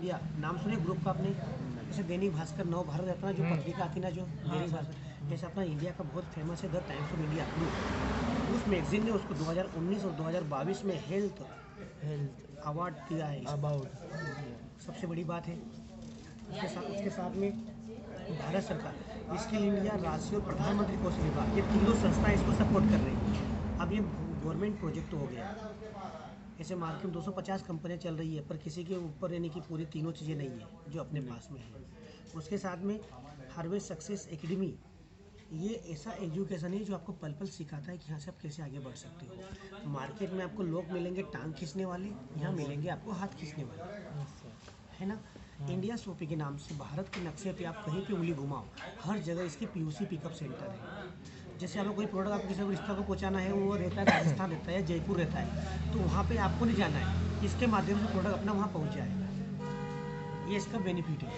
India नाम सुने group का आपने? जैसे दैनिक भास्कर, नव भारत रहता है जो पत्रिका आती ना, जो दैनिक भास्कर, जैसे अपना इंडिया का बहुत फेमस है the times of India group, उस मैगजीन ने उसको 2019 और 2022 में हेल्थ अवार्ड दिया है अबाउट। सबसे बड़ी बात है उसके साथ में भारत सरकार, स्किल इंडिया, राष्ट्रीय और प्रधानमंत्री कौशल विभाग, ये तीनों संस्थाएं इसको सपोर्ट कर रही हैं। अब ये गवर्नमेंट प्रोजेक्ट हो गया। ऐसे मार्केट में 250 कंपनियां चल रही है, पर किसी के ऊपर यानी कि पूरी तीनों चीज़ें नहीं है जो अपने पास में है। उसके साथ में हार्वेस्ट सक्सेस एकेडमी, ये ऐसा एजुकेशन है जो आपको पल पल सिखाता है कि यहाँ से आप कैसे आगे बढ़ सकते हो। मार्केट में आपको लोग मिलेंगे टांग खींचने वाले, यहाँ मिलेंगे आपको हाथ खींचने वाले, है ना। इंडिया सोपी के नाम से भारत के नक्शे पे आप कहीं पे उंगली घुमाओ, हर जगह इसके पीयूसी पिकअप सेंटर है। जैसे आपको कोई प्रोडक्ट आपको किसी को रिश्ता को पहुँचाना है, वो रहता है राजस्थान रहता है या जयपुर रहता है, तो वहाँ पे आपको नहीं जाना है, इसके माध्यम से प्रोडक्ट अपना वहाँ पहुँच जाएगा। ये इसका बेनिफिट है।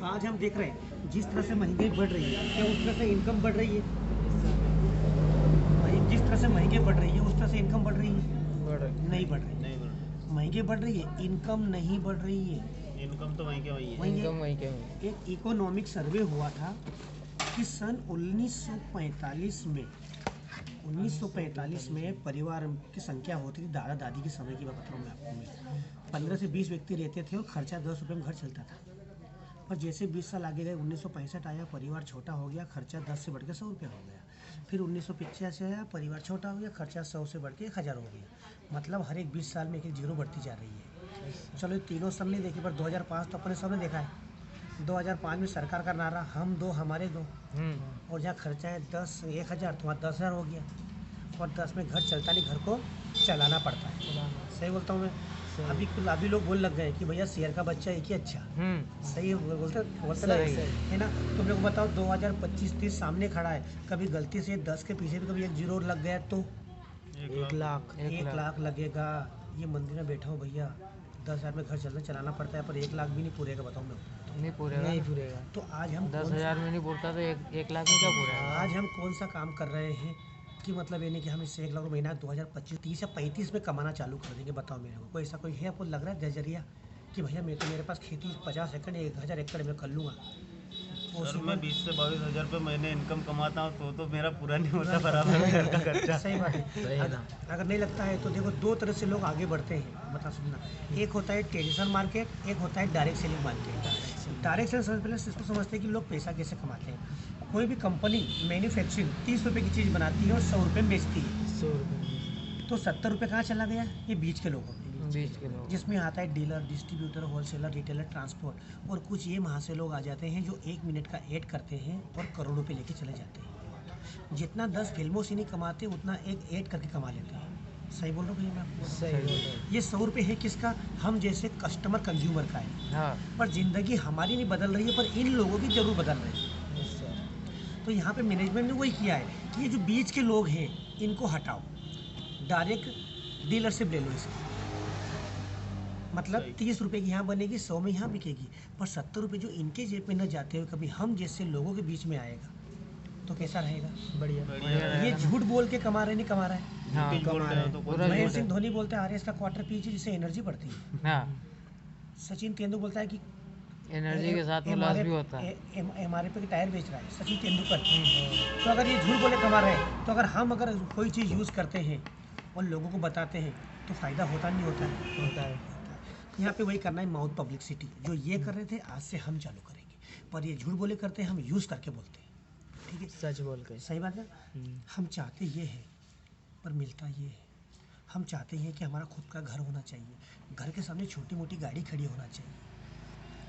आज हम देख रहे हैं जिस तरह से महंगाई बढ़ रही है, क्या उस तरह से इनकम बढ़ रही है? जिस तरह से महंगाई बढ़ रही है उस तरह से इनकम बढ़ रही है? नहीं बढ़ रही। महंगाई बढ़ रही है, इनकम नहीं बढ़ रही है। इनकम तो वहीं के वहीं है। इनकम वहीं के वहीं। एक इकोनॉमिक सर्वे हुआ था कि सन 1945 में परिवार की संख्या होती थी, दादा दादी के समय की बात बताऊँ मैं आपको, 15 से 20 व्यक्ति रहते थे और खर्चा 10 रुपये में घर चलता था। पर जैसे 20 साल आगे गए, 1965 आया, परिवार छोटा हो गया, खर्चा 10 से बढ़ के 100 रुपया हो गया। फिर 1985 आया, परिवार छोटा हो गया, खर्चा 100 से बढ़ के 1000 हो गया। मतलब हर एक 20 साल में एक जीरो बढ़ती जा रही है। चलो तीनों सब नहीं देखे, पर 2005 तो अपने सबने देखा है। 2005 में सरकार का नारा हम दो हमारे दो, और जहाँ खर्चा है 10,000 तो वहाँ 10,000 हो गया। और 10 में घर चलता नहीं, घर को चलाना पड़ता है। सही बोलता हूँ मैं? अभी लोग बोल लग गए कि भैया शेर का बच्चा एक ही अच्छा। सही बोलते है ना। तुम लोग बताओ 2025-30 सामने खड़ा है, कभी गलती से 10 के पीछे भी कभी एक जीरो लग गया तो 1 लाख लगेगा। ये मंदिर में बैठा हूँ भैया, 10,000 में घर चलाना पड़ता है, पर 1 लाख भी नहीं पूरेगा, बताओ मैं। नहीं पूरेगा। तो आज हम 10,000 में नहीं पूरता तो 1 लाख में क्या पूरेगा? आज हम कौन सा काम कर रहे हैं कि मतलब ये नहीं कि हम इससे 1 लाख महीना 2025, 30 या 35 में कमाना चालू कर देंगे? बताओ मेरे को, कोई ऐसा कोई है आपको लग रहा है नजरिया कि भैया मेरे पास खेती 50 एकड़ 1,000 एकड़ में कर लूँगा? सर मैं 20 से 22,000 रुपये महीने इनकम कमाता हूँ तो मेरा पूरा नहीं होता बराबर में घर का खर्चा। सही बात है। अगर नहीं लगता है तो देखो, 2 तरह से लोग आगे बढ़ते हैं, बता सुनना। एक होता है ट्रेडिशनल मार्केट, एक होता है direct selling market. Direct selling सबसे पहले इसको समझते हैं कि लोग पैसा कैसे कमाते हैं। कोई भी कंपनी मैन्युफैक्चरिंग 30 रुपये की चीज़ बनाती है और 100 रुपये में बेचती है। 100 रुपये तो 70 रुपये कहाँ चला गया? ये बीच के लोगों में, जिसमें आता है dealer, distributor, wholesaler, retailer, transport, और कुछ ये वहाँ से लोग आ जाते हैं जो 1 मिनट का ऐड करते हैं और करोड़ों रुपये लेके चले जाते हैं। जितना 10 फिल्मों से नहीं कमाते उतना एक ऐड करके कमा लेते हैं। सही बोल रहा हूँ भैया मैं आपको? सही। ये 100 रुपये है किसका? हम जैसे कस्टमर कंज्यूमर का है। हाँ। पर ज़िंदगी हमारी नहीं बदल रही है, पर इन लोगों की जरूर बदल रही है। तो यहाँ पे मैनेजमेंट ने वही किया है कि ये जो बीच के लोग हैं इनको हटाओ, डायरेक्ट डीलरशिप ले लो इसकी। मतलब 30 रुपये की यहाँ बनेगी, 100 में यहाँ बिकेगी, पर 70 रुपये जो इनके जेब में न जाते हुए कभी हम जैसे लोगों के बीच में आएगा तो कैसा रहेगा? बढ़िया। ये झूठ बोल के कमा रहे, नहीं कमा रहा है। हाँ, कमा रहे हो तो महेंद्र सिंह धोनी बोलते हैं RS का क्वार्टर पीजिए जिससे एनर्जी बढ़ती है। हाँ। सचिन तेंदुलकर बोलता है कि एनर्जी के साथ में लॉस भी होता है। MRP के टायर बेच रहा है सचिन तेंदुलकर। तो अगर ये झूठ बोले कमा रहे हैं, तो अगर कोई चीज़ यूज़ करते हैं और लोगों को बताते हैं तो फ़ायदा होता नहीं होता है। यहाँ पे वही करना है, माउथ पब्लिसिटी। जो ये कर रहे थे आज से हम चालू करेंगे, पर ये झूठ बोले करते हैं, हम यूज़ करके बोलते हैं। ठीक है, सच बोल के। सही बात है। हम चाहते ये है पर मिलता ये है। हम चाहते हैं कि हमारा खुद का घर होना चाहिए, घर के सामने छोटी मोटी गाड़ी खड़ी होना चाहिए,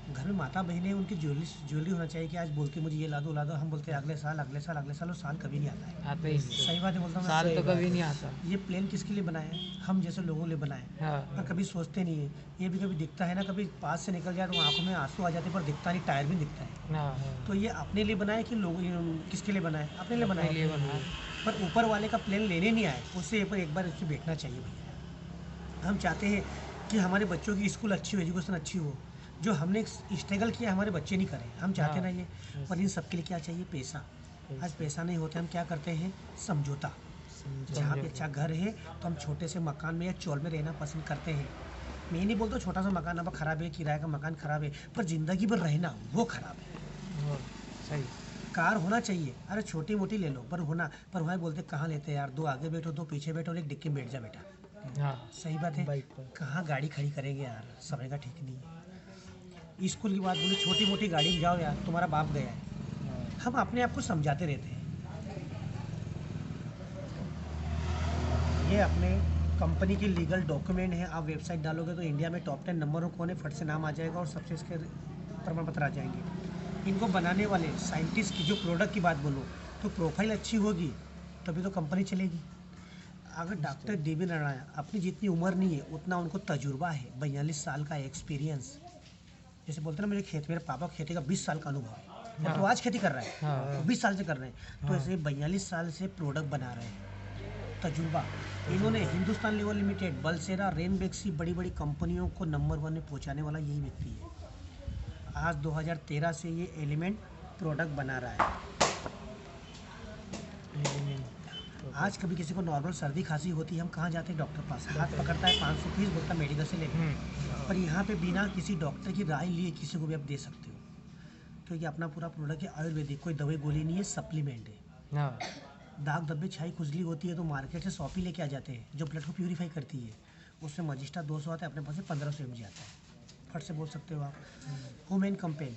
घर में माता बहनें उनकी ज्वेलरी होना चाहिए कि आज बोलती मुझे ये ला दो। हम बोलते हैं अगले साल, और साल कभी नहीं आता है। आते ही सही बात है, बोलता हूँ साल तो कभी नहीं आता। ये प्लेन किसके लिए बनाया है? हम जैसे लोगों के लिए बनाया है। हाँ। कभी सोचते नहीं है। ये भी कभी दिखता है ना, कभी पास से निकल जाए तो आंखों में आंसू आ जाते, पर दिखता नहीं, टायर भी दिखता है। हाँ। तो ये अपने लिए बनाया कि लोग किसके लिए बनाए? अपने लिए बनाया। पर ऊपर वाले का प्लेन लेने नहीं आए, उससे एक बार उससे देखना चाहिए भैया। हम चाहते हैं कि हमारे बच्चों की स्कूल अच्छी हो, एजुकेशन अच्छी हो। जो हमने स्ट्रगल किया हमारे बच्चे नहीं करें, हम चाहते ना ये। पर इन सबके लिए क्या चाहिए? पैसा। आज पैसा नहीं होता, हम क्या करते हैं? समझौता। जहाँ पे अच्छा घर है तो हम छोटे से मकान में या चौल में रहना पसंद करते हैं। मैं नहीं बोलता छोटा सा मकान अब खराब है, किराए का मकान खराब है, पर जिंदगी भर रहना वो खराब है। वो सही। कार होना चाहिए, अरे छोटी मोटी ले लो पर होना, पर वहाँ बोलते कहाँ लेते हैं यार, दो आगे बैठो दो पीछे बैठो और एक डिक्की में बैठ जा बेटा। हाँ सही बात है, बाइक पर। कहाँ गाड़ी खड़ी करेंगे यार, समय का ठीक नहीं है। स्कूल की बात बोले, छोटी मोटी गाड़ी में जाओ यार, तुम्हारा बाप गया है। हम अपने आप को समझाते रहते हैं। ये अपने कंपनी के लीगल डॉक्यूमेंट है, आप वेबसाइट डालोगे तो इंडिया में टॉप 10 नंबरों कोने फट से नाम आ जाएगा और सबसे इसके प्रमाण पत्र आ जाएंगे। इनको बनाने वाले साइंटिस्ट की जो प्रोडक्ट की बात बोलो तो प्रोफाइल अच्छी होगी तभी तो कंपनी चलेगी। अगर डॉक्टर देवी नारायण, अपनी जितनी उम्र नहीं है उतना उनको तजुर्बा है, 42 साल का एक्सपीरियंस। जैसे बोलते हैं ना, मेरे खेत, मेरे पापा खेती का 20 साल का अनुभव है, और तो आज खेती कर रहा है, हाँ 20 साल से कर रहे हैं, तो ऐसे 42 साल से प्रोडक्ट बना रहे हैं, तजुर्बा। इन्होंने हिंदुस्तान लेवल लिमिटेड, बलसेरा, रेनबेक्सी बड़ी बड़ी कंपनियों को नंबर 1 में पहुंचाने वाला यही व्यक्ति है। आज 2013 से ये एलिमेंट प्रोडक्ट बना रहा है। आज कभी किसी को नॉर्मल सर्दी खांसी होती है, हम कहाँ जाते हैं? डॉक्टर पास, हाथ पकड़ता है 500 फीस बोलता है मेडिकल से लेकर, पर यहाँ पे बिना किसी डॉक्टर की राय लिए किसी को भी आप दे सकते हो, क्योंकि अपना पूरा प्रोडक्ट है आयुर्वेदिक, कोई दवाई गोली नहीं है, सप्लीमेंट है। हाँ दाग धब्बे छाई खुजली होती है तो मार्केट से सॉपी लेके आ जाते हैं जो ब्लड को प्यूरीफाई करती है, उसमें मजिस्टा 200 आता है, अपने पास से 1500 mg आता है, फट से बोल सकते हो आप। वुमेन कंपेन,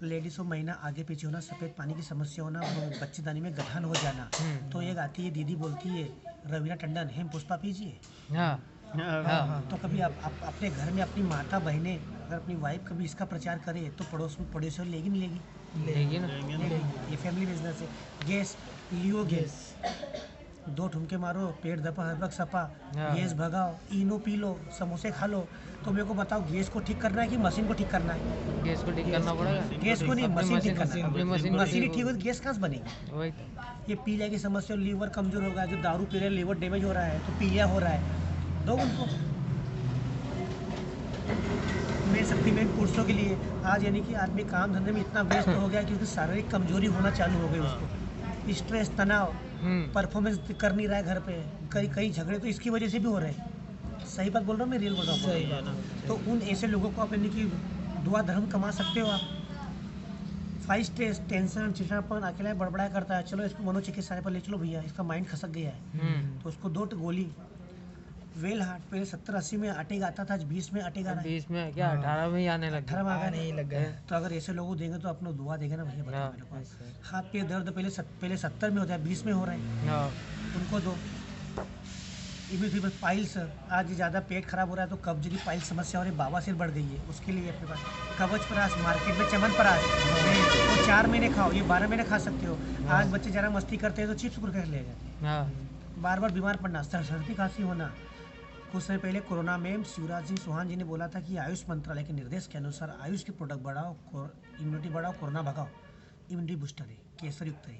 लेडीज़ को महीना आगे पीछे होना, सफ़ेद पानी की समस्या होना, बच्चेदानी में गठन हो जाना, तो एक आती है दीदी बोलती है रवीना टंडन हेम पुष्पा पीजिए। हाँ हाँ तो कभी आप अपने घर में अपनी माता बहनें, अगर अपनी वाइफ कभी इसका प्रचार करे तो पड़ोस में पड़ोसी लेगी नहीं लेगी? लेगी ना। ये फैमिली बिजनेस है। गैस, लियो गैस, 2 ठुमके मारो, पेट दपा हर वक्त सपा, हाँ। गैस भगाओ, इनो पी लो, समोसे खा लो। तो मेरे को बताओ गैस को ठीक करना है कि मशीन को ठीक करना है? गैस को ठीक करना पड़ेगा। गैस को नहीं, अपनी मशीन ठीक करना है। अपनी मशीन को मशीन ही ठीक ठीक हो तो गैस कहाँ से बनेगी? वही तो। ये पीलिया की समस्या, लीवर कमजोर होगा, जो दारू पी रहे हैं लीवर डैमेज हो रहा है तो पीलिया हो रहा है, दो उनको मिल सकती है पुरुषों के लिए। आज यानी कि आदमी काम धंधे में इतना व्यस्त हो गया कि उसकी शारीरिक कमजोरी होना चालू हो गई, उसको स्ट्रेस, तनाव, परफॉर्मेंस कर नहीं रहा है घर पे, कई झगड़े तो इसकी वजह से भी हो रहे हैं। सही बात बोल रहा हूँ मैं, रियल बोल रहा हूँ? सही बात है। तो उन ऐसे लोगों को आप यानी कि दुआ धर्म कमा सकते हो आप। 5 स्ट्रेस, टेंशन, चिड़चिड़ापन, अकेला बड़बड़ा करता है, चलो इसको मनोचिकित्सालय पर ले चलो भैया, इसका माइंड खसक गया है, तो उसको 2 गोली। वेल हार्ट पहले 70-80 में अटेगा आता था, आज 20 में अटेगा रहा है, 20 में क्या 18 में ही आने लग 18 में आ गया नहीं लग गया। तो अगर ऐसे लोगों देंगे तो अपना दुआ देंगे ना भैया, बताओ हाँ, मेरे को। ऐसे। हाथ पे दर्द पहले 70 में होता है, 20 में हो रहा है, हाँ उनको दो। इमिफिबल पाइल्स, आज ज़्यादा पेट खराब हो रहा है तो कब्ज की पाइल्स समस्या हो रही है, बवासीर बढ़ गई है, उसके लिए अपने पास कवच परास मार्केट में, चमनप्राश, वो 4 महीने खाओ, ये 12 महीने खा सकते हो। आज बच्चे ज़रा मस्ती करते हैं तो चिप्स कुरकुरे ले जाते हैं। हाँ बार बार बीमार पड़ना, सर्दी खांसी होना। कुछ समय पहले कोरोना में शिवराज सिंह चौहान जी ने बोला था कि आयुष मंत्रालय के निर्देश के अनुसार आयुष के प्रोडक्ट बढ़ाओ, इम्यूनिटी बढ़ाओ, कोरोना भगाओ। इम्यूनिटी बूस्टर है, केसर युक्त है,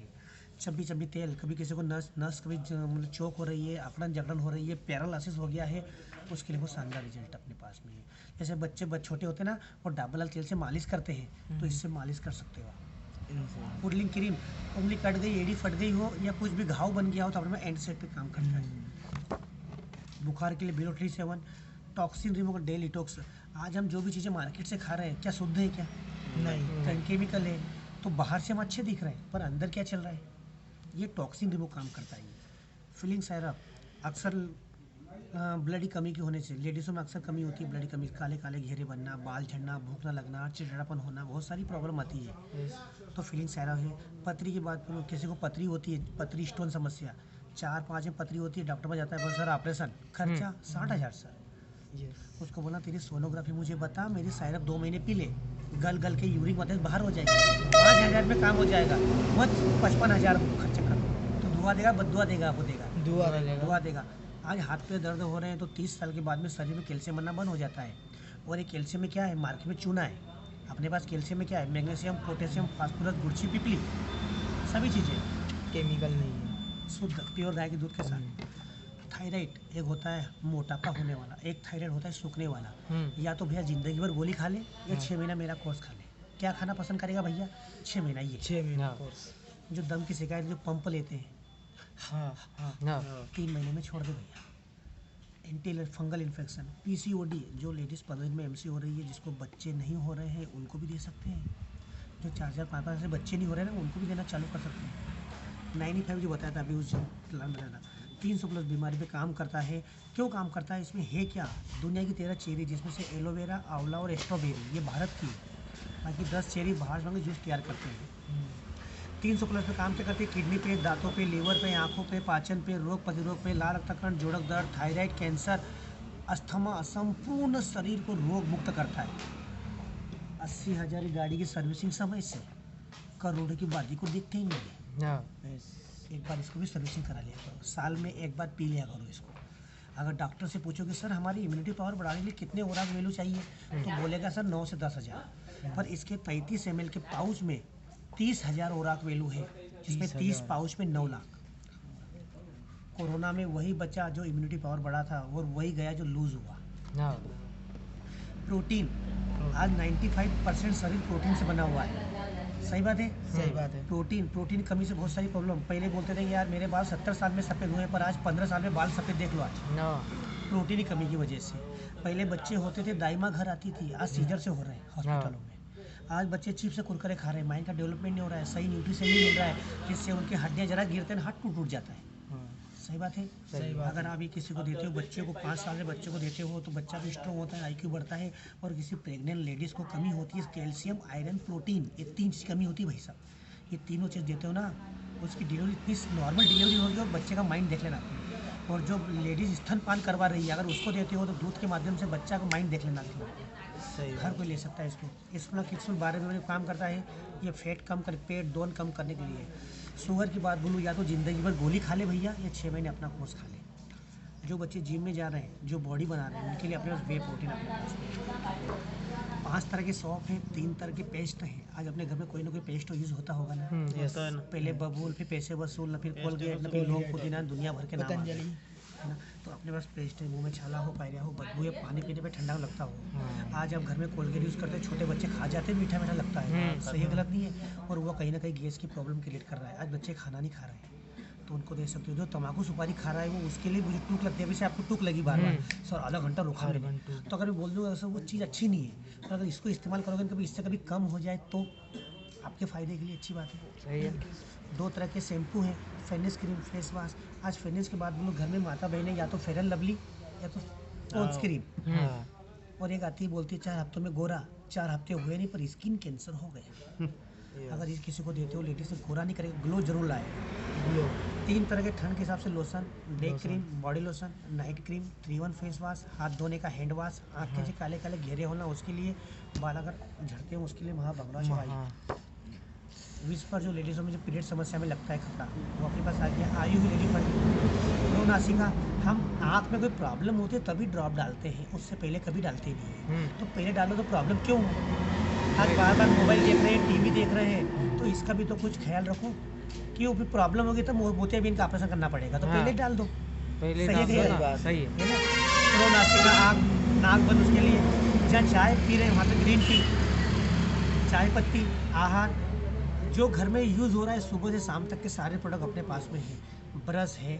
चब्बी चब्बी तेल, कभी किसी को नस कभी मतलब चोक हो रही है, अकड़न जकड़न हो रही है, पैरालिसिस हो गया है, उसके लिए वो शानदार रिजल्ट अपने पास में है। जैसे बच्चे छोटे होते हैं ना, वो डाबल तेल से मालिश करते हैं, तो इससे मालिश कर सकते हो आप। पुडलिंग क्रीम, उंगली कट गई, एड़ी फट गई हो या कुछ भी घाव बन गया हो तो अपने में एंटीसेप्टिक पे काम करता है। बुखार के लिए बिलोट्री 7, टॉक्सिन रिमूवल, डेली टॉक्स। आज हम जो भी चीज़ें मार्केट से खा रहे हैं क्या शुद्ध है? क्या नहीं, केमिकल है। तो बाहर से हम अच्छे दिख रहे हैं पर अंदर क्या चल रहा है, ये टॉक्सिन रिमूव काम करता है। फिलिंग सायरप, अक्सर ब्लड की कमी की होने से लेडीज़ों में अक्सर कमी होती है, ब्लड की कमी, काले काले घेरे बनना, बाल झड़ना, भूख ना लगना, चिड़चिड़ापन होना, बहुत सारी प्रॉब्लम आती है। तो फिलिंग सायरप है। पथरी की बात करूँ, किसी को पथरी होती है, पथरी स्टोन समस्या, 4-5 में पथरी होती है, डॉक्टर पर जाता है, बोल सर ऑपरेशन, खर्चा 60,000 सर। उसको बोला तेरी सोनोग्राफी मुझे बता, मेरी सायरप 2 महीने पी ले, गल के यूरिक एसिड बाहर हो जाएगी, 5,000 में काम हो जाएगा, मत 55,000 खर्चा कर। तो दुआ देगा, बददुआ देगा, वो देगा, दुआ देगा। आज हाथ पे दर्द हो रहे हैं तो 30 साल के बाद में शरीर में कैल्शियम बनना बंद हो जाता है। और ये कैल्शियम में क्या है, मार्केट में चूना है, अपने पास कैल्शियम में क्या है, मैग्नीशियम, पोटेशियम, फास्फोरस, गुड़ची, पिपली, सभी चीज़ें केमिकल नहीं है, शुद्ध प्योर गाय के दूध के साथ। थायराइड एक होता है मोटापा होने वाला, एक थायराइड होता है सूखने वाला। या तो भैया ज़िंदगी भर गोली खा ले या 6 महीना मेरा कोर्स खा ले। क्या खाना पसंद करेगा भैया? 6 महीना ये 6 महीने हाँ। कोर्स। जो दम की शिकायत, जो पंप लेते हैं, हाँ हाँ 3 महीने में छोड़ दे भैया। एंटी फंगल इन्फेक्शन, पीसीओडी, जो लेडीज़ 15 दिन में एमसी हो रही है, जिसको बच्चे नहीं हो रहे हैं उनको भी दे सकते हैं। जो 4-4 5-5 से बच्चे नहीं हो रहे हैं ना, उनको भी देना चालू कर सकते हैं। 95 जो बताया था अभी उस प्लान बताया था, 300 प्लस बीमारी पे काम करता है। क्यों काम करता है, इसमें है क्या, दुनिया की 13 चेरी, जिसमें से एलोवेरा, आंवला और स्ट्रॉबेरी ये भारत की है। बाकी 10 चेरी बाहर से जूस तैयार करते हैं। 300 प्लस पे काम क्या करते हैं, किडनी पे, दांतों पे, लीवर पे, आंखों पे, पाचन पे, रोग प्रतिरोध पे, लाल रक्तकण, जोड़क दर्द, थायराइड, कैंसर, अस्थमा, संपूर्ण शरीर को रोग मुक्त करता है। 80,000 गाड़ी की सर्विसिंग समय से, करोड़ों की बादी को देखते ही नहीं है। हाँ एक बार इसको भी सर्विसिंग करा लिया करो, साल में एक बार पी लिया करो इसको। अगर डॉक्टर से पूछोगे सर हमारी इम्यूनिटी पावर बढ़ाने के लिए कितने ओराक वैल्यू चाहिए, तो बोलेगा सर 9 से 10,000। पर इसके 33 ml के पाउच में 30,000 ओराक वैल्यू है, जिसमें 30 पाउच में 9 लाख। कोरोना में वही बच्चा जो इम्यूनिटी पावर बढ़ा था और वही गया जो लूज हुआ। हाँ प्रोटीन, आज 95% शरीर प्रोटीन से बना हुआ है। सही बात है, सही बात है। प्रोटीन कमी से बहुत सारी प्रॉब्लम। पहले बोलते थे कि यार मेरे बाल 70 साल में सफ़ेद हुए, पर आज 15 साल में बाल सफ़ेद देख लो आज, ना प्रोटीन की कमी की वजह से। पहले बच्चे होते थे दाई माँ घर आती थी, आज सीजर से हो रहे हैं हॉस्पिटलों में। आज बच्चे चिप्स से कुरकुरे खा रहे हैं, माइंड का डेवलपमेंट नहीं हो रहा है, सही न्यूट्रिशन नहीं मिल रहा है, जिससे उनकी हड्डियाँ जरा गिरते हैं हाथ टूट जाता है। सही बात है। सही बात अगर आप ये किसी को देते हो, बच्चे को 5 साल के बच्चे को देते हो, तो बच्चा भी स्ट्रॉन्ग होता है, आईक्यू बढ़ता है। और किसी प्रेग्नेंट लेडीज़ को कमी होती है कैल्शियम, आयरन, प्रोटीन, ये 3 चीज़ कमी होती है भाई साहब। ये तीनों चीज़ देते हो ना, उसकी डिलीवरी इतनी नॉर्मल डिलीवरी होगी, और बच्चे का माइंड देख लेना आपने। और जो लेडीज़ स्तनपान करवा रही है, अगर उसको देते हो तो दूध के माध्यम से बच्चा का माइंड देख लेना आपने। सही हर कोई ले सकता है इसको। इसमें किक्सुल 12 में काम करता है, ये फैट कम कर, पेट दोन कम करने के लिए। शुगर की बात बोलूँ, या तो ज़िंदगी भर गोली खा ले भैया, या 6 महीने अपना कोर्स खा ले। जो बच्चे जिम में जा रहे हैं, जो बॉडी बना रहे हैं, उनके लिए अपने पास वे प्रोटीन अपने पास 5 तरह के सॉप हैं, 3 तरह के पेस्ट हैं। आज अपने घर में कोई ना कोई पेस्ट यूज़ होता होगा ना। होता है ना। पहले बबूल, फिर पेशे वसूल, फिर कोलगेट, फिर लोग पुदीना, दुनिया भर के नाम आते हैं, है ना। तो अपने पास पेस्ट है, मुंह में छाला हो, पायरिया हो, बदबू या पानी पीने पे ठंडा लगता हो। आज आप घर में कोलगेट यूज़ करते हैं, छोटे बच्चे खा जाते हैं, मीठा मीठा लगता है, सही गलत नहीं है। और वो कहीं ना कहीं गैस की प्रॉब्लम क्रिएट कर रहा है। आज बच्चे खाना नहीं खा रहे हैं, तो उनको दे सकते हो। जो तम्बाकू सुपारी खा रहा है, वो उसके लिए मुझे टूक लगती है। अभी से आपको टूक लगी बार बार, सर आधा घंटा रुका मैंने, तो अगर मैं बोल दूँगा सर वो चीज़ अच्छी नहीं है, पर अगर इसको इस्तेमाल करोगे कभी इससे कभी कम हो जाए तो आपके फ़ायदे के लिए अच्छी बात है। सही है। 2 तरह के शैम्पू हैं, फेनिस क्रीम, फेस वॉश। आज फेनिस के बाद बोलो घर में माता बहनें या तो फेयर एंड लवली या तो पॉन्ड्स क्रीम, हाँ और एक आती है बोलती है 4 हफ्तों में गोरा। 4 हफ्ते हुए नहीं पर स्किन कैंसर हो गया। अगर इस किसी को देते हो, लेडीज से गोरा नहीं करेगा, ग्लो जरूर लाए। ग्लो 3 तरह के ठंड के हिसाब से lotion, day cream, body lotion, night cream, 3-1 face wash, हाथ धोने का हैंड वॉश, आँखें जो काले काले घेरे होना उसके लिए, बाल अगर झड़ते हैं उसके लिए महाभगवा चढ़ाई। विष पर जो लेडीज़ों में जो पीरियड समस्या में लगता है खतरा, वो अपने पास आ गया। आयु लेडी फंड, लो नासिका। हम आँख में कोई प्रॉब्लम होती है तभी ड्रॉप डालते हैं, उससे पहले कभी डालते नहीं हैं। तो पहले डालो तो प्रॉब्लम क्यों? आज बार बार मोबाइल देख रहे हैं, टीवी देख रहे हैं, तो इसका भी तो कुछ ख्याल रखो। क्यों भी प्रॉब्लम होगी तो मोतियाबिंद का ऑपरेशन करना पड़ेगा, तो पहले डाल दो। पहले सही है डाल कि दो नहीं? ना, सही है। है ना। लो नासिका, आँख नाक बंद, उसके लिए जहाँ चाय पी रहे हैं वहाँ पे ग्रीन टी, चाय पत्ती, आहार जो घर में यूज़ हो रहा है, सुबह से शाम तक के सारे प्रोडक्ट अपने पास में है। ब्रश है,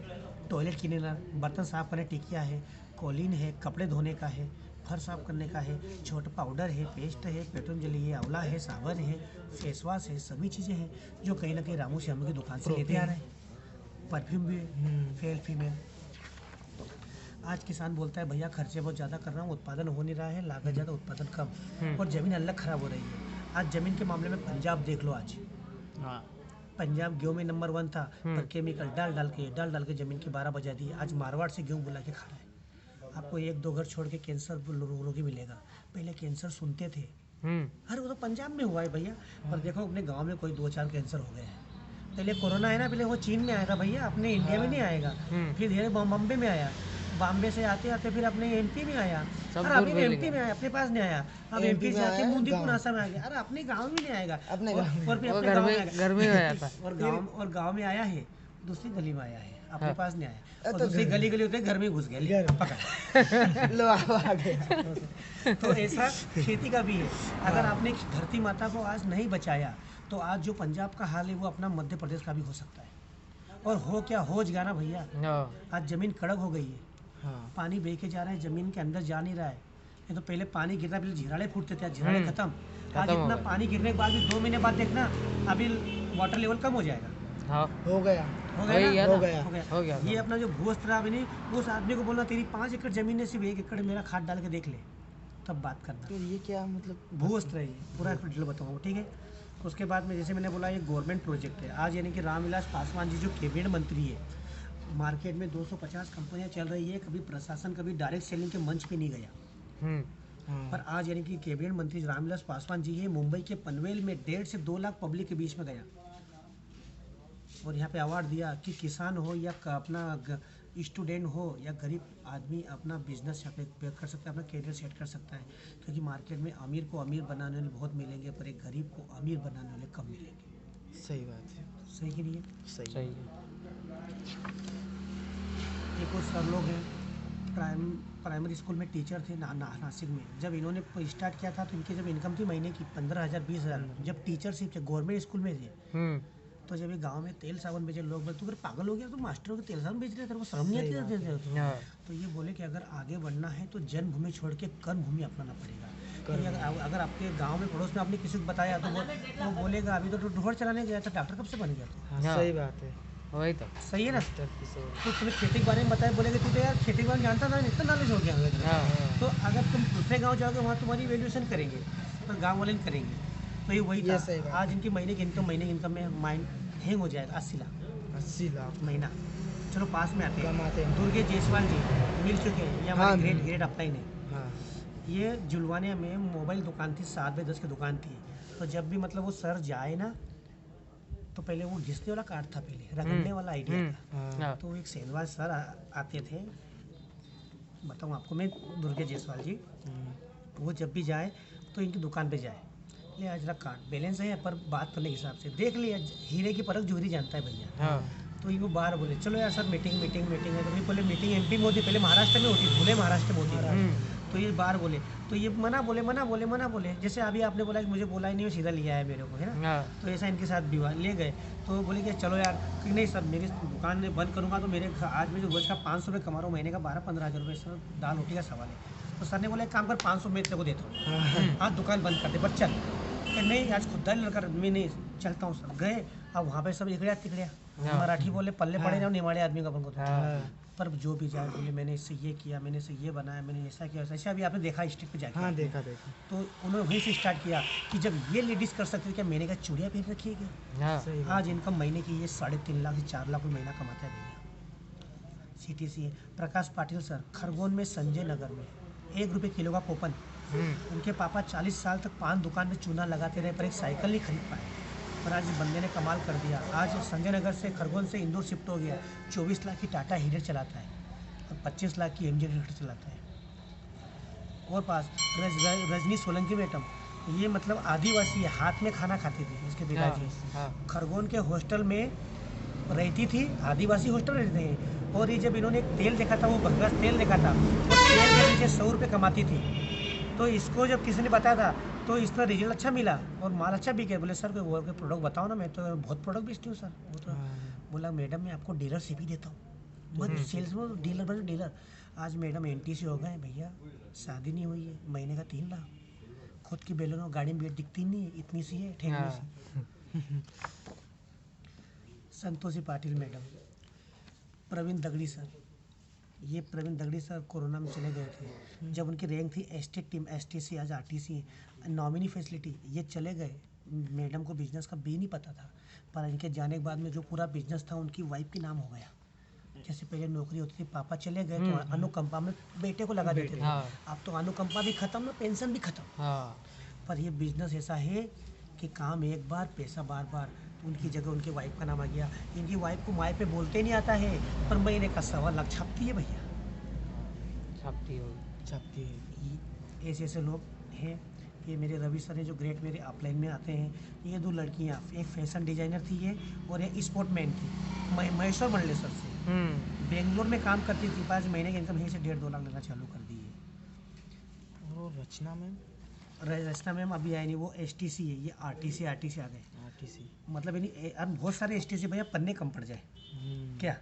टॉयलेट क्लीनर, बर्तन साफ़ करने टिकिया है, कॉलीन है, कपड़े धोने का है, फर्श साफ करने का है, छोटा पाउडर है, पेस्ट है, पेट्रोजली है, आंवला है, साबुन है, फेस वॉश है, सभी चीज़ें हैं जो कहीं ना कहीं रामू श्यामू की दुकान से लेते आ रहे हैं। परफ्यूम भी है, फेल फीमेल। आज किसान बोलता है भैया खर्चे बहुत ज़्यादा कर रहा हूँ, उत्पादन हो नहीं रहा है, लागत ज़्यादा उत्पादन कम, और ज़मीन अलग ख़राब हो रही है। आज ज़मीन के मामले में पंजाब देख लो। आज हाँ पंजाब गेहूँ में नंबर 1 था, पर केमिकल डाल डाल के ज़मीन की 12 बजा दी। आज मारवाड़ से गेहूँ बुला के खा रहा है। आपको 1-2 घर छोड़ के कैंसर रोगी मिलेगा। पहले कैंसर सुनते थे, अरे वो तो पंजाब में हुआ है भैया, पर देखो अपने गांव में कोई 2-4 कैंसर हो गए हैं। पहले कोरोना है ना, पहले वो चीन में आया था भैया, अपने इंडिया में नहीं आएगा। फिर धीरे बॉम्बे में आया, बॉम्बे से आते आते फिर अपने एमपी में आया, अरे अभी एमपी में आया, अपने पास नहीं आया। अब एमपी से आके मुंदी पुनासा में आ गया, अरे अपने गाँव में नहीं आएगा, अपने और फिर अपने गाँव में आएगा। घर में आया था। और गाँव में आया है, दूसरी गली में आया है, अपने पास नहीं आया, और दूसरी गली होते घर में घुस गया, पकड़ लो आ गया। तो ऐसा खेती का भी है। अगर आपने धरती माता को आज नहीं बचाया, तो आज जो पंजाब का हाल है वो अपना मध्य प्रदेश का भी हो सकता है। और हो क्या हो गया ना भैया, आज ज़मीन कड़क हो गई है, हाँ पानी बह के जा रहा है, जमीन के अंदर जा नहीं रहा है। नहीं तो पहले पानी गिरता, पहले झिराड़े फूटते थे, आज झिराड़े खत्म। आज खत्म हो इतना गए। पानी गिरने के बाद भी 2 महीने बाद देखना अभी वाटर लेवल कम हो जाएगा। हाँ हो गया। हो वही गया है ना? ना? हो गया। हो गया ये था। अपना जो भू स्तर अभी नहीं, उस आदमी को बोलना तेरी 5 एकड़ जमीन है, सिर्फ 1 एकड़ मेरा खाद डाल के देख ले, तब बात करना। तो ये क्या मतलब भू स्तर है ये, पूरा डिटेल बताऊंगा, ठीक है। उसके बाद में जैसे मैंने बोला ये गवर्नमेंट प्रोजेक्ट है। आज यानी कि रामविलास पासवान जी जो कैबिनेट मंत्री है, मार्केट में 250 कंपनियां चल रही है, कभी प्रशासन कभी डायरेक्ट सेलिंग के मंच पे नहीं गया। हम्म हाँ, पर आज यानी कि कैबिनेट मंत्री रामविलास पासवान जी है, मुंबई के पनवेल में 1.5 से 2 लाख पब्लिक के बीच में गया और यहाँ पे अवार्ड दिया कि किसान हो या अपना स्टूडेंट हो या गरीब आदमी अपना बिजनेस यहाँ पे कर सकता है, अपना करियर सेट कर सकता है। क्योंकि मार्केट में अमीर को अमीर बनाने वाले बहुत मिलेंगे, पर एक गरीब को अमीर बनाने वाले कम मिलेंगे। सही बात है। सही कि नहीं है? सही सही है। एक और सर लोग हैं, प्राइमरी स्कूल में टीचर थे नासिक में। जब इन्होंने स्टार्ट किया था तो इनकी जब इनकम थी महीने की 15,000 20,000, जब टीचरशिप गवर्नमेंट स्कूल में थे। तो जब ये गांव में तेल साबुन बेचे लोग बोले, तू अगर पागल हो गया तो मास्टरों के तेल साबुन बेच रहे, तेरे को शर्म नहीं आती है तेरे को? हाँ तो ये बोले कि अगर आगे बढ़ना है तो जन्मभूमि छोड़ के कर्मभूमि अपनाना पड़ेगा। क्योंकि अगर आपके गांव में पड़ोस में आपने किसी को बताया तो वो बोलेगा अभी तो ढोर चलाने गया था, डॉक्टर कब से बन गया तो? हाँ, हाँ। सही बात है। वही तो। सही है ना? मास्टर की सोच। तो तुम्हें खेती के बारे में बताया, बोलेगे तू तो यार खेती के बारे में जानता था, इतना नॉलेज हो गया हमें। हाँ तो अगर तुम दूसरे गांव जाओगे वहाँ तुम्हारी वैल्यूएशन करेंगे, पर गांव वाले नहीं करेंगे। तो ये वही ये था। सही बात आज इनकी महीने की इनकम में माइंड हैंग हो जाएगा। 80 लाख 80 लाख महीना। चलो पास में आते हैं, कमाते हैं। दुर्गे जायसवाल जी मिल चुके हैं, ये हाँ, हमारे ग्रेट अपलाइन है। हाँ ये जुलवाने में मोबाइल दुकान थी, 7 बाई 10 की दुकान थी। तो जब भी मतलब वो सर जाए ना तो पहले वो घिसने वाला कार्ड था, पहले रगड़ने वाला आइडिया था। हाँ हाँ तो एक सेनवाल सर आते थे, बताऊँ आपको मैं, दुर्गे जायसवाल जी। वो जब भी जाए तो इनकी दुकान पे जाए, ले आज रख कार्ड, बैलेंस है पर बात करने के हिसाब से देख लिया, हीरे की परख जोहरी जानता है भैया। हाँ तो इनको बाहर बोले चलो यार सर मीटिंग है। तो ये बोले मीटिंग MP में होती, पहले महाराष्ट्र में होती, धुले महाराष्ट्र में होती थी। तो ये बाहर बोले तो ये मना बोले। जैसे अभी आपने बोला कि मुझे बोला ही नहीं, वो सीधा लिया है मेरे को, है ना? हाँ तो ऐसा इनके साथ भी हुआ, ले गए। तो बोले कि चलो यार कि नहीं सर, मेरी दुकान बंद करूँगा तो मेरे आज मैं जो रोज़ का 500 रुपये कमा रहा हूँ, महीने का 12-15 हज़ार रुपये, सर दाल रोटी का सवाल है। तो सर ने बोला एक काम कर, 500 मैं तेरे को देता हूँ, हाँ दुकान बंद कर दे, पर चल। कि नहीं आज खुदा लड़का, मैं नहीं चलता हूँ सर। गए, अब वहाँ पे सब इकड़िया तिकड़िया मराठी बोले, पल्ले पड़े जाओ निमाड़े आदमी का अपन को तो। हाँ पर जो भी जाए बोले मैंने इससे ये किया, मैंने इससे ये बनाया, मैंने ऐसा किया ऐसा। अभी आपने देखा स्ट्रीट पे जाके, हाँ देखा देखा। तो उन्होंने वहीं से स्टार्ट किया कि जब ये लेडीज़ कर सकती थी, क्या महीने का चूड़ियाँ पहन रखी है क्या? हाँ सही आज इनकम महीने की ये 3.5 लाख से 4 लाख रुपये महीना कमाता है भैया। CTC है। प्रकाश पाटिल सर खरगोन में, संजय नगर में 1 रुपये किलो का कूपन। उनके पापा 40 साल तक पान दुकान में चूना लगाते रहे पर एक साइकिल नहीं खरीद पाए, पर आज इस बंदे ने कमाल कर दिया। आज संजय नगर से, खरगोन से इंदौर शिफ्ट हो गया, 24 लाख की टाटा हीटर चलाता है और 25 लाख की MG हीटर चलाता है। और पास रजनी सोलंकी मैडम, ये मतलब आदिवासी है, हाथ में खाना खाती थी इसके पिताजी। हाँ खरगोन के हॉस्टल में रहती थी, आदिवासी हॉस्टल रहते हैं। और ये जब इन्होंने एक तेल देखा था, वो भंगास तेल देखा था, और तेल के पीछे 100 रुपये कमाती थी। तो इसको जब किसी ने बताया था तो इसका रिजल्ट अच्छा मिला और माल अच्छा बिके। बोले सर कोई वो प्रोडक्ट बताओ ना, मैं तो बहुत प्रोडक्ट बेचती हूँ सर। वो तो बोला मैडम मैं आपको डीलरशिप ही देता हूँ, मत सेल्स में डीलर बने डीलर। आज मैडम NTC हो गए भैया, शादी नहीं हुई है, महीने का 3 लाख, खुद की बेलोनो गाड़ी में दिखती नहीं है, इतनी सी है ठेंगनी सी। संतोषी पाटिल मैडम, प्रवीण दगड़ी सर, ये प्रवीण दगड़ी सर कोरोना में चले गए थे, जब उनकी रैंक थी एसटी टीम, STC आज RTC नॉमिनी फैसिलिटी, ये चले गए। मैडम को बिजनेस का भी नहीं पता था, पर इनके जाने के बाद में जो पूरा बिजनेस था उनकी वाइफ के नाम हो गया। जैसे पहले नौकरी होती थी, पापा चले गए तो अनुकंपा में बेटे को लगा देते थे, हाँ। अब तो अनुकंपा भी खत्म ना, पेंशन भी खत्म। हाँ पर ये बिजनेस ऐसा है कि काम एक बार, पैसा बार बार। उनकी जगह उनके वाइफ का नाम आ गया। इनकी वाइफ को माए पे बोलते नहीं आता है, पर महीने का 1.25 लाख छापती है भैया। छापती होगी। छापती है। ऐसे ऐसे लोग हैं। ये मेरे रवि सर हैं जो ग्रेट मेरे अपलाइन में आते हैं। ये 2 लड़कियाँ, एक फैशन डिजाइनर थी ये, और एक स्पोर्टमैन थी, महेश्वर मंडलेश्वर से। बेंगलोर में काम करती थी, 5 महीने की इनकम यहीं से 1.5-2 लाख लेना चालू कर दी है। और रचना मैम, रचना मैम अभी आई नहीं, वो STC है, ये RTC आ गए। RTC। मतलब यानी अब बहुत सारे STC भैया पन्ने कम पड़ जाए क्या।